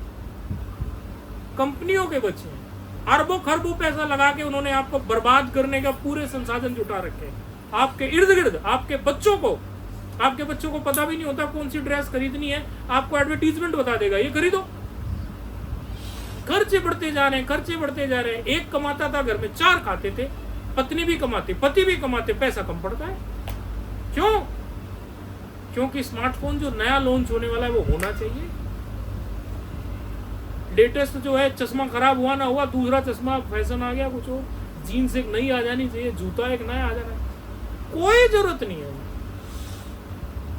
कंपनियों के बचे हैं। अरबों खरबों पैसा लगा के उन्होंने आपको बर्बाद करने का पूरे संसाधन जुटा रखे हैं। आपके इर्द गिर्द आपके बच्चों को पता भी नहीं होता कौन सी ड्रेस खरीदनी है, आपको एडवर्टीजमेंट बता देगा, ये खरीदो। खर्चे बढ़ते जा रहे हैं, खर्चे बढ़ते जा रहे हैं। एक कमाता था घर में, 4 खाते थे, पत्नी भी कमाती, पति भी कमाते, पैसा कम पड़ता है। क्यों? क्योंकि स्मार्टफोन जो नया लॉन्च होने वाला है वो होना चाहिए। लेटेस्ट जो है, चश्मा खराब हुआ ना हुआ, दूसरा चश्मा फैशन आ गया, कुछ और जीन्स एक नई आ जानी चाहिए, जूता एक नया आ जाना, कोई जरूरत नहीं है।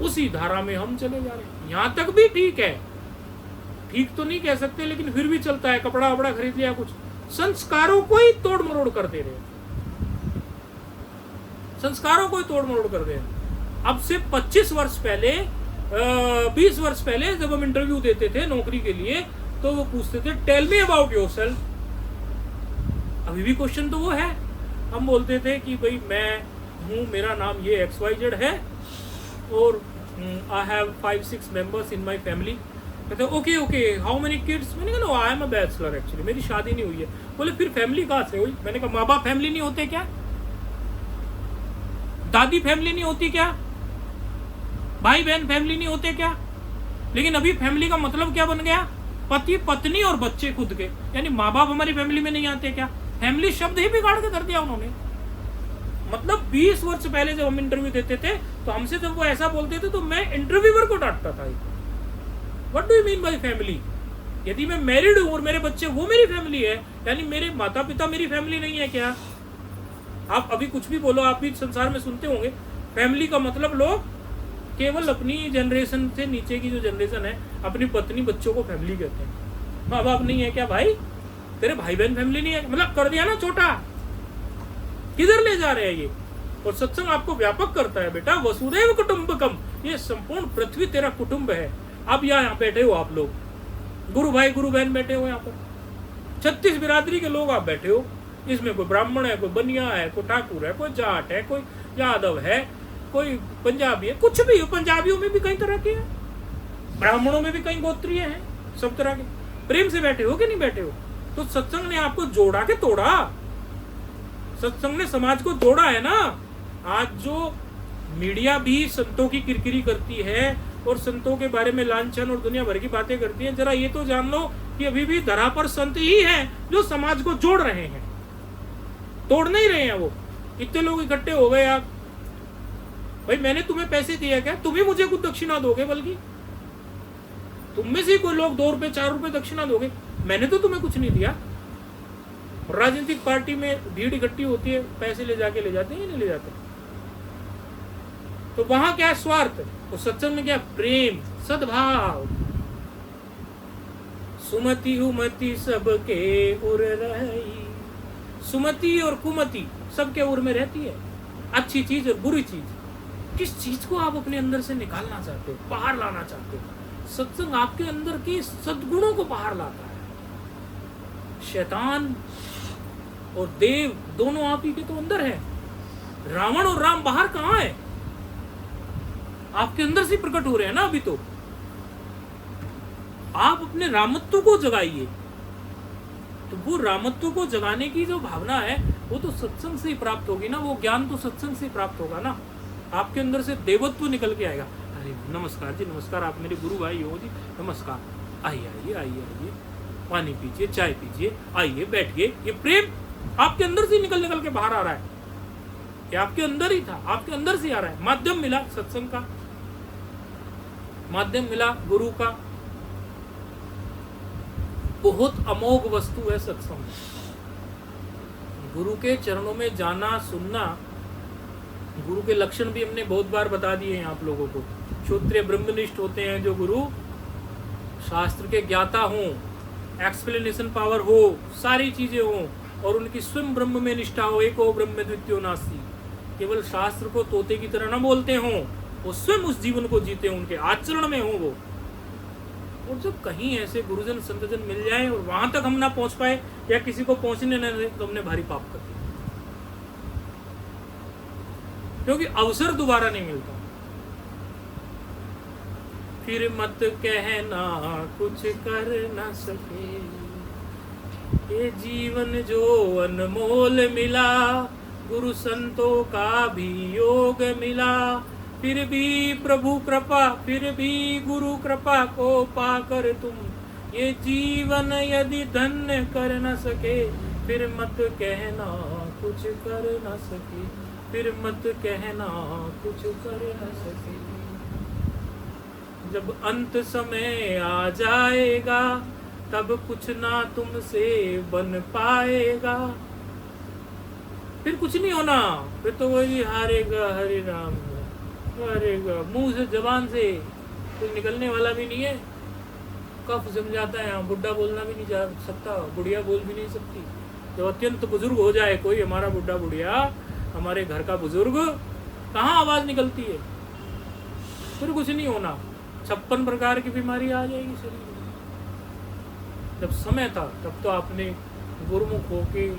उसी धारा में हम चले जा रहे हैं। यहां तक भी ठीक है, ठीक तो नहीं कह सकते, लेकिन फिर भी चलता है। कपड़ा वपड़ा खरीद लिया, कुछ संस्कारों को ही तोड़ मरोड़ कर दे रहे हैं, संस्कारों को ही तोड़ मरोड़ कर दे रहे हैं। अब से 25 वर्ष पहले 20 वर्ष पहले जब हम इंटरव्यू देते थे नौकरी के लिए, तो वो पूछते थे टेल मी अबाउट योरसेल्फ। अभी भी क्वेश्चन तो वो है। हम बोलते थे कि भाई मैं हूँ, मेरा नाम ये XYZ है और I have 5-6 members in my family. कहते okay okay, how many kids? मैंने कहा no, I am a bachelor actually, मेरी शादी नहीं हुई है। बोले फिर फैमिली कहाँ से हुई? मैंने कहा माँ बाप फैमिली नहीं होते क्या? दादी फैमिली नहीं होती क्या? भाई बहन फैमिली नहीं होते क्या? लेकिन अभी फैमिली का मतलब क्या बन गया? पति पत्नी और बच्चे खुद के, यानी माँ बाप हमारी फैमिली में नहीं आते क्या? फैमिली शब्द ही बिगाड़ के कर दिया उन्होंने। मतलब 20 वर्ष पहले जब हम इंटरव्यू देते थे, तो हमसे जब वो ऐसा बोलते थे तो मैं इंटरव्यूअर को डांटता था, what do you mean by family? यदि मैं मैरिड हूं और मेरे बच्चे, वो मेरी फैमिली है, यानी मेरे माता पिता मेरी फैमिली नहीं है क्या? आप अभी कुछ भी बोलो, आप भी संसार में सुनते होंगे, फैमिली का मतलब लोग केवल अपनी जनरेशन से नीचे की जो जनरेशन है, अपनी पत्नी बच्चों को फैमिली कहते हैं। माँ बाप नहीं है क्या भाई? तेरे भाई बहन फैमिली नहीं है? मतलब कर दिया ना छोटा। किधर ले जा रहे हैं ये? और सत्संग आपको व्यापक करता है बेटा, वसुदैव कुटुंबकम, ये संपूर्ण पृथ्वी तेरा कुटुंब है। अब यहाँ बैठे हो आप लोग, गुरु भाई गुरु बहन बैठे हो यहाँ पर, 36 बिरादरी के लोग आप बैठे हो। इसमें कोई ब्राह्मण है, कोई बनिया है, कोई ठाकुर है, कोई जाट है, कोई यादव है, कोई पंजाबी है, कुछ भी हो। पंजाबियों में भी कई तरह के हैं, ब्राह्मणों में भी कई गोत्रीय हैं, सब तरह के। प्रेम से बैठे हो कि नहीं बैठे हो? तो सत्संग ने आपको जोड़ा के तोड़ा? सत्संग ने समाज को जोड़ा है ना। आज जो मीडिया भी संतों की किरकिरी करती है और संतों के बारे में लांछन और दुनिया भर की बातें करती है, जरा ये तो जान लो कि अभी भी धरा पर संत ही हैं जो समाज को जोड़ रहे हैं, तोड़ नहीं रहे हैं। वो इतने लोग इकट्ठे हो गए, आप भाई मैंने तुम्हें पैसे दिया क्या? तुम ही मुझे कुछ दक्षिणा दोगे, बल्कि तुम में से कोई लोग 2 रुपए 4 रुपए दक्षिणा दोगे, मैंने तो तुम्हें कुछ नहीं दिया। राजनीतिक पार्टी में भीड़ इकट्ठी होती है, पैसे ले जाते हैं या नहीं ले जाते? तो वहां क्या है? स्वार्थ। और सत्संग में क्या? प्रेम, सद्भाव। सुमति हुमति सबके उर रही, सुमति और कुमति सबके उर में रहती है। अच्छी चीज और बुरी चीज, किस चीज को आप अपने अंदर से निकालना चाहते हो, बाहर लाना चाहते हो? सत्संग आपके अंदर की सद्गुणों को बाहर लाता है। शैतान और देव दोनों आप ही के तो अंदर है। रावण और राम बाहर कहां है? आपके अंदर से प्रकट हो रहे हैं ना अभी तो। आप अपने रामत्व को जगाइए, तो वो रामत्व को जगाने की जो भावना है वो तो सत्संग से ही प्राप्त होगी ना, वो ज्ञान तो सत्संग से ही प्राप्त होगा ना। आपके अंदर से देवत्व निकल के आएगा। अरे नमस्कार जी, नमस्कार, आप मेरे गुरु भाई हो जी, नमस्कार, आइए आइए आइए आइए, पानी पीजिए, चाय पीजिए, आइए बैठिए। ये प्रेम आपके अंदर से निकल निकल के बाहर आ रहा है, ये आपके अंदर ही था, आपके अंदर से आ रहा है। माध्यम मिला सत्संग का, माध्यम मिला गुरु का। बहुत अमोघ वस्तु है सत्संग। गुरु के चरणों में जाना, सुनना। गुरु के लक्षण भी हमने बहुत बार बता दिए हैं आप लोगों को। क्षत्रिय ब्रह्मनिष्ठ होते हैं जो गुरु, शास्त्र के ज्ञाता हों, एक्सप्लेनेशन पावर हो, सारी चीजें हों, और उनकी स्वयं ब्रह्म में निष्ठा हो। एको ब्रह्म द्वितीयो नास्ति। केवल शास्त्र को तोते की तरह न बोलते हों, वो स्वयं उस जीवन को जीते हों, उनके आचरण में हो वो। और जब कहीं ऐसे गुरुजन संतजन मिल जाए और वहां तक हम ना पहुंच पाए या किसी को पहुंचने न दे, तो हमने भारी पाप कर दिया, क्योंकि अवसर दोबारा नहीं मिलता। फिर मत कहना कुछ कर न सके, ये जीवन जो अनमोल मिला, गुरु संतों का भी योग मिला। फिर भी प्रभु कृपा, फिर भी गुरु कृपा को पाकर तुम ये जीवन यदि धन्य कर न सके, फिर मत कहना कुछ कर न सके, फिर मत कहना कुछ कर न सके। जब अंत समय आ जाएगा, तब कुछ ना तुमसे बन पाएगा। फिर कुछ नहीं होना, फिर तो वही हारेगा हरे राम, हारेगा। मुंह से, जबान से कुछ निकलने वाला भी नहीं है। कफ जम जाता है, यहाँ बुढ़ा बोलना भी नहीं जा सकता, बुढ़िया बोल भी नहीं सकती। जब अत्यंत बुजुर्ग हो जाए कोई, हमारा बुढ़ा बुढ़िया, हमारे घर का बुजुर्ग, कहाँ आवाज निकलती है? फिर कुछ नहीं होना, 56 प्रकार की बीमारी आ जाएगी शरीर में। जब समय था तब तो आपने गुरुमुख होके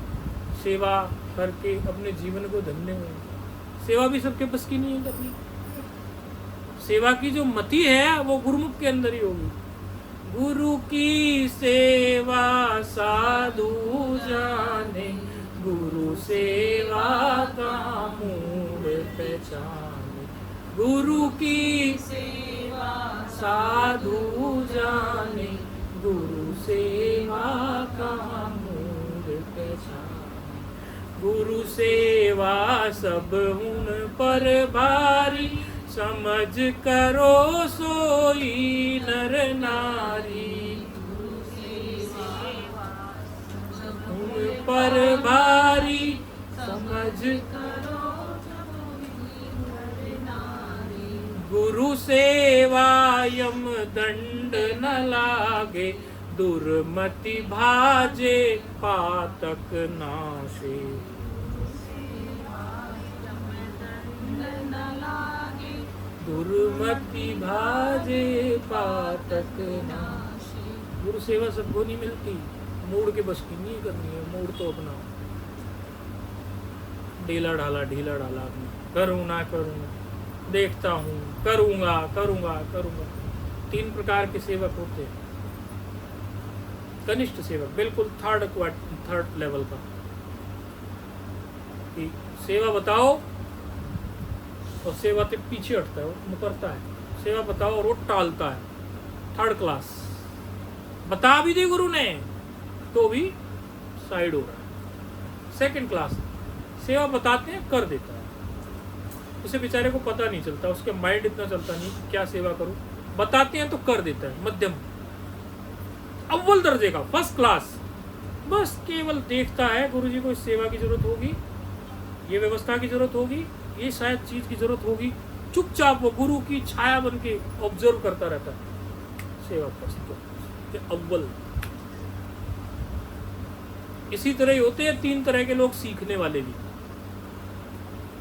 सेवा करके अपने जीवन को धन्य हुए। सेवा भी सबके बस की नहीं है करनी। सेवा की जो मति है वो गुरुमुख के अंदर ही होगी। गुरु की सेवा साधु जाने, गुरु सेवा का मूल पहचाने। गुरु की सेवा साधु जाने, गुरु सेवा का मूल पहचाने। गुरु सेवा सब उन पर भारी, समझ करो सोई नर नारी। उन पर भारी, समझ करो गुरु सेवा यम दंड न लागे, दुर्मति भाजे पातक नाशे। दुर्मति भाजे पातक नाशे। गुरु सेवा सबको नहीं मिलती, मूड के बस की नहीं करनी है। मूड तो अपना ढीला ढाला करूँ ना करूँ, देखता हूँ, करूँगा करूँगा करूँगा। 3 प्रकार के सेवक होते हैं। कनिष्ठ सेवक, बिल्कुल थर्ड लेवल का, कि सेवा बताओ और सेवा के पीछे हटता है, वो मुकरता है। सेवा बताओ और वो टालता है। 3rd class. बता भी दी गुरु ने तो भी साइड हो रहा है। 2nd क्लास, सेवा बताते हैं, कर देता है, उसे बेचारे को पता नहीं चलता, उसके माइंड इतना चलता नहीं क्या सेवा करूं। बताते हैं तो कर देता है। मध्यम, अव्वल दर्जे का, 1st क्लास, बस केवल देखता है गुरुजी को इस सेवा की जरूरत होगी, ये व्यवस्था की जरूरत होगी, ये शायद चीज की जरूरत होगी। चुपचाप वो गुरु की छाया बन के ऑब्जर्व करता रहता है। सेवा प्रस्तुत अव्वल। इसी तरह ही होते हैं 3 तरह के लोग सीखने वाले भी।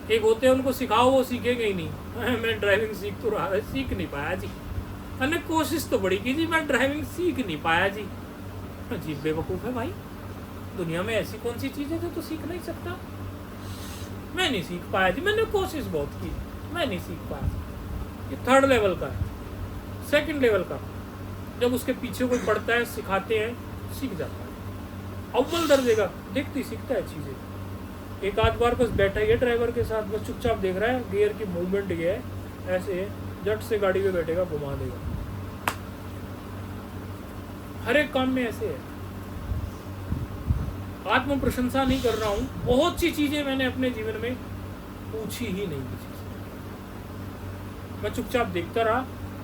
एक होते हैं उनको सिखाओ वो सीखेंगे ही नहीं। मैं ड्राइविंग सीख तो रहा है, सीख नहीं पाया जी। मैंने कोशिश तो बड़ी की जी, मैं ड्राइविंग सीख नहीं पाया जी। जी बेवकूफ़ है भाई, दुनिया में ऐसी कौन सी चीज़ है जो तो सीख नहीं सकता? मैं नहीं सीख पाया जी, मैंने कोशिश बहुत की, मैं नहीं सीख पाया। ये 3rd लेवल का है। 2nd लेवल का, जब उसके पीछे कोई पढ़ता है, सिखाते हैं, सीख जाता है। अव्वल दर्जे का, देखती सीखता है चीजें। एक आध बार बस बैठा ही है ड्राइवर के साथ, बस चुपचाप देख रहा है, गियर की मूवमेंट ये है, ऐसे है, झट से गाड़ी पे बैठेगा, घुमा देगा। हर एक काम में ऐसे है। आत्म प्रशंसा नहीं कर रहा हूं, बहुत सी चीजें मैंने अपने जीवन में पूछी ही नहीं किसी से। मैं चुपचाप देखता रहा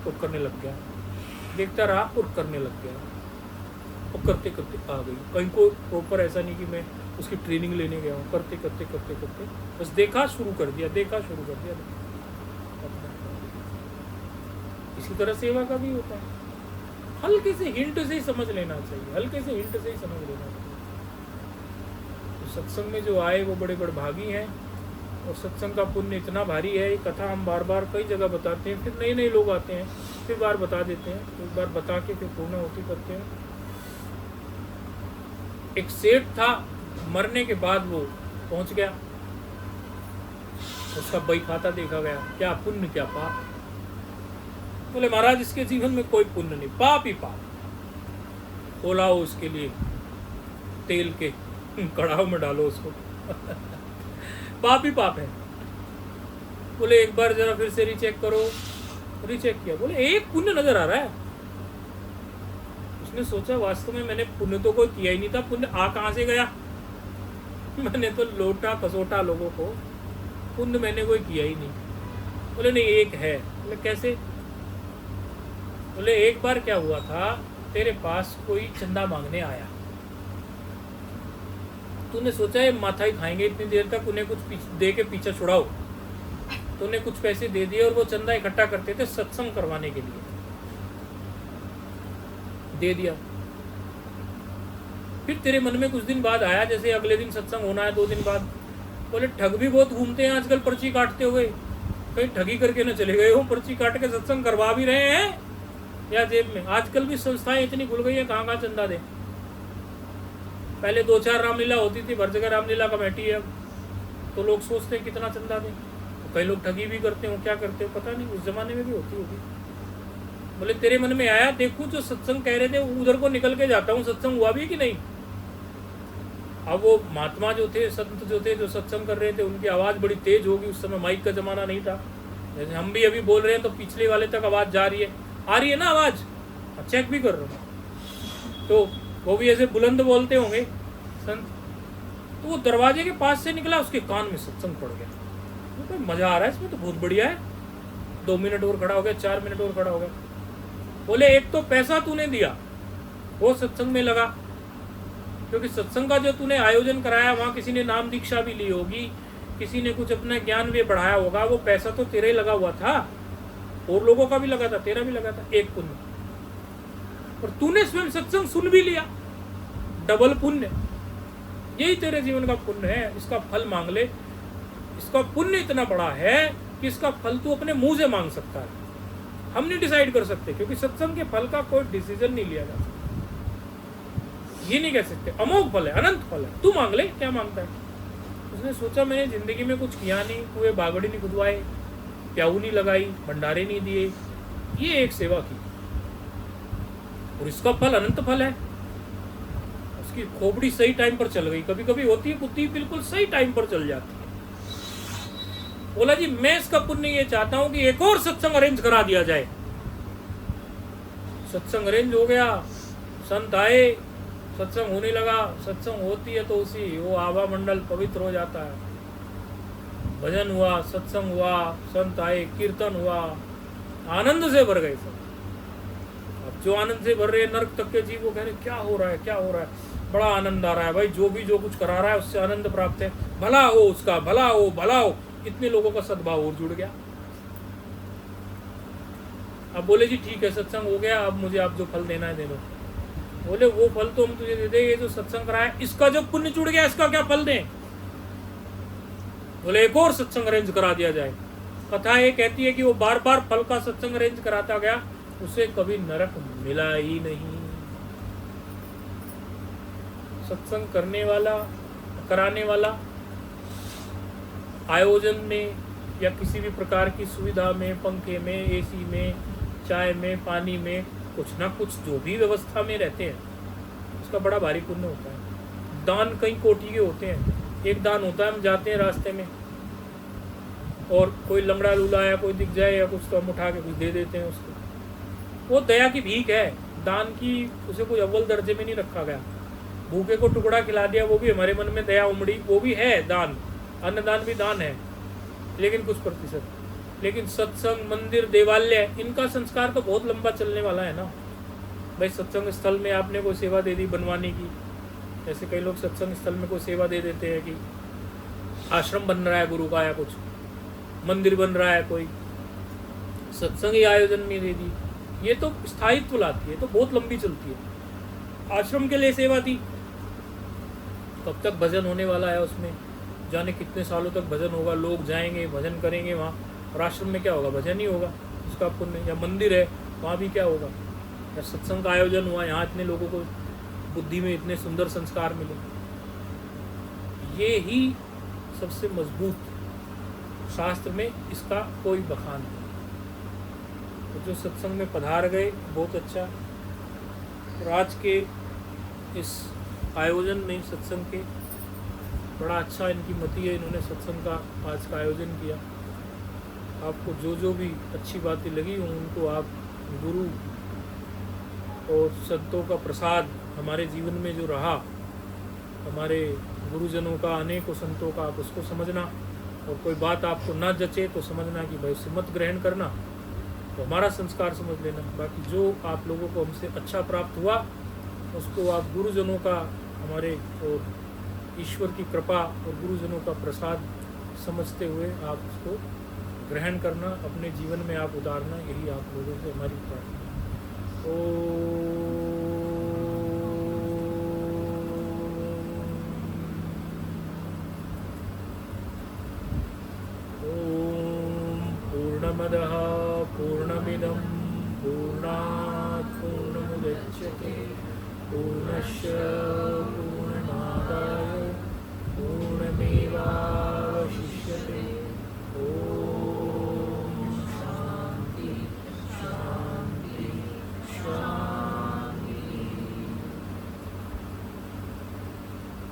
और करने लग गया, देखता रहा और करने लग गया, और करते करते आ गई। कहीं को प्रॉपर ऐसा नहीं कि मैं उसकी ट्रेनिंग लेने गया हूँ, करते करते करते करते बस देखा शुरू कर दिया, देखा शुरू कर दिया। इसी तरह सेवा का भी होता है, हल्के से हिंट से ही समझ लेना चाहिए, हल्के से हिंट से ही समझ लेना चाहिए। तो सत्संग में जो आए वो बड़े बड़े भागी हैं, और सत्संग का पुण्य इतना भारी है। ये कथा हम बार बार कई जगह बताते हैं, फिर नए नए लोग आते हैं, फिर बार बता देते हैं, एक बार बता के फिर पूर्ण होती करते हैं। एक सेठ था, मरने के बाद वो पहुंच गया, उसका बही खाता देखा गया, क्या पुण्य क्या पाप। बोले महाराज इसके जीवन में कोई पुण्य नहीं, पाप ही पाप। खोलाओ उसके लिए तेल के कड़ाव में डालो उसको पाप ही पाप है। बोले एक बार जरा फिर से रीचेक करो, रीचेक किया, बोले एक पुण्य नजर आ रहा है। उसने सोचा वास्तव में मैंने पुण्य तो कोई किया ही नहीं था, पुण्य आ कहां से गया, मैंने तो लोटा खसोटा लोगों को, पुण्य मैंने कोई किया ही नहीं। बोले नहीं एक है। बोले कैसे। बोले एक बार क्या हुआ था, तेरे पास कोई चंदा मांगने आया, तूने सोचा ये माथा ही खाएंगे इतनी देर तक, उन्हें कुछ दे के पीछे छुड़ाओ। तूने कुछ पैसे दे दिए, और वो चंदा इकट्ठा करते थे सत्संग करवाने के लिए, दे दिया। फिर तेरे मन में कुछ दिन बाद आया, जैसे अगले दिन सत्संग होना है 2 दिन बाद, बोले ठग भी बहुत घूमते हैं आजकल पर्ची काटते हुए, कहीं ठगी करके न चले गए हो, पर्ची काट के सत्संग करवा भी रहे हैं या जेब में। आजकल भी संस्थाएं इतनी खुल गई है, कहाँ कहाँ चंदा दे। पहले 2-4 रामलीला होती थी, हर जगह रामलीला कमेटी है, तो लोग सोचते हैं कितना चंदा दें। तो कई लोग ठगी भी करते हो, क्या करते हो पता नहीं, उस जमाने में भी होती होगी। बोले तेरे मन में आया, देखूं जो सत्संग कह रहे थे उधर को निकल के जाता हूँ, सत्संग हुआ भी कि नहीं। अब वो महात्मा जो थे, संत जो थे, जो सत्संग कर रहे थे, उनकी आवाज़ बड़ी तेज होगी, उस समय माइक का जमाना नहीं था। जैसे हम भी अभी बोल रहे हैं तो पिछले वाले तक आवाज़ जा रही है, आ रही है ना आवाज़, चेक भी कर रहा हूँ। तो वो भी ऐसे बुलंद बोलते होंगे संत। तो वो दरवाजे के पास से निकला, उसके कान में सत्संग पड़ गया। तो मजा आ रहा है इसमें, तो बहुत बढ़िया है। 2 मिनट और खड़ा हो गया, 4 मिनट और खड़ा हो गया। बोले एक तो पैसा तूने दिया, वो सत्संग में लगा, क्योंकि सत्संग का जो तूने आयोजन कराया वहाँ किसी ने नाम दीक्षा भी ली होगी, किसी ने कुछ अपना ज्ञान भी बढ़ाया होगा, वो पैसा तो तेरे लगा हुआ था, और लोगों का भी लगा था, तेरा भी लगा था, एक पुण्य। और तूने स्वयं सत्संग सुन भी लिया, डबल पुण्य। यही तेरे जीवन का पुण्य है। इसका फल मांग ले, इसका पुण्य इतना बड़ा है कि इसका फल तू अपने मुंह से मांग सकता है, हम नहीं डिसाइड कर सकते, क्योंकि सत्संग के फल का कोई डिसीजन नहीं लिया जा सकता। ये नहीं कह सकते अमोघ फल है, अनंत फल है, तू मांग ले, क्या मांगता है। उसने सोचा मैंने जिंदगी में कुछ किया नहीं, कुएं बागड़ी नहीं खुदवाए, प्याऊ नहीं लगाई, भंडारे नहीं दिए, ये एक सेवा की, और इसका फल अनंत फल है। उसकी खोपड़ी सही टाइम पर चल गई, कभी कभी होती है बुद्धि बिल्कुल सही टाइम पर चल जाती है। बोला जी मैं इसका पुण्य ये चाहता हूं कि एक और सत्संग अरेंज करा दिया जाए। सत्संग अरेंज हो गया, संत आए, सत्संग होने लगा। सत्संग होती है तो उसी वो आभा मंडल पवित्र हो जाता है। भजन हुआ, सत्संग हुआ, संत आए, कीर्तन हुआ, आनंद से भर गए सब। अब जो आनंद से भर रहे नर्क तक के जीव वो कह रहे क्या हो रहा है, क्या हो रहा है, बड़ा आनंद आ रहा है भाई, जो भी जो कुछ करा रहा है उससे आनंद प्राप्त है, भला हो उसका, भला हो, भला हो। इतने लोगों का सद्भाव और जुड़ गया। अब बोले जी ठीक है सत्संग हो गया, अब मुझे आप जो फल देना है दे दो। बोले वो फल तो हम तुझे दे देंगे जो सत्संग कराया, इसका जो पुण्य जुड़ गया इसका क्या फल दें। बोले एक और सत्संग अरेंज करा दिया जाए। कथा ये कहती है कि वो बार बार फल का सत्संग अरेंज कराता गया, उसे कभी नरक मिला ही नहीं। सत्संग करने वाला, कराने वाला, आयोजन में या किसी भी प्रकार की सुविधा में, पंखे में, एसी में, चाय में, पानी में, कुछ ना कुछ जो भी व्यवस्था में रहते हैं, उसका बड़ा भारी पुण्य होता है। दान कई कोटि के होते हैं। एक दान होता है हम जाते हैं रास्ते में और कोई लंगड़ा लूला या कोई दिख जाए या कुछ, तो हम उठा के कुछ दे देते हैं उसको। वो दया की भीख है, दान की उसे कोई अव्वल दर्जे में नहीं रखा गया। भूखे को टुकड़ा खिला दिया, वो भी हमारे मन में दया उमड़ी, वो भी है दान। अन्नदान भी दान है, लेकिन कुछ प्रतिशत। लेकिन सत्संग, मंदिर, देवालय, इनका संस्कार तो बहुत लंबा चलने वाला है ना भाई। सत्संग स्थल में आपने कोई सेवा दे दी बनवाने की, जैसे कई लोग सत्संग स्थल में कोई सेवा दे देते हैं कि आश्रम बन रहा है गुरु का, या कुछ मंदिर बन रहा है, कोई सत्संग ही आयोजन में दे दी। ये तो स्थायित्व लाती है, तो बहुत लंबी चलती है। आश्रम के लिए सेवा दी, कब तक भजन होने वाला है उसमें, जाने कितने सालों तक भजन होगा, लोग जाएंगे भजन करेंगे वहाँ, और आश्रम में क्या होगा, भजन ही होगा उसका पुण्य। या मंदिर है, वहाँ भी क्या होगा, या सत्संग का आयोजन हुआ, यहाँ इतने लोगों को बुद्धि में इतने सुंदर संस्कार मिले। ये ही सबसे मजबूत, शास्त्र में इसका कोई बखान नहीं। तो जो सत्संग में पधार गए बहुत अच्छा। और आज के इस आयोजन में सत्संग के बड़ा अच्छा इनकी मति है, इन्होंने सत्संग का आज का आयोजन किया। आपको जो जो भी अच्छी बातें लगी हों उनको आप गुरु और संतों का प्रसाद हमारे जीवन में जो रहा, हमारे गुरुजनों का, अनेकों संतों का, आप उसको समझना। और कोई बात आपको ना जचे तो समझना कि भाई उसे मत ग्रहण करना, तो हमारा संस्कार समझ लेना। बाकी जो आप लोगों को हमसे अच्छा प्राप्त हुआ उसको आप गुरुजनों का, हमारे और ईश्वर की कृपा और गुरुजनों का प्रसाद समझते हुए आप उसको ग्रहण करना, अपने जीवन में आप उतारना। यही आप लोगों से हमारी प्रार्थना। पूर्णमदः पूर्णमिदं पूर्णात् पूर्णमुदच्यते पूर्णस्य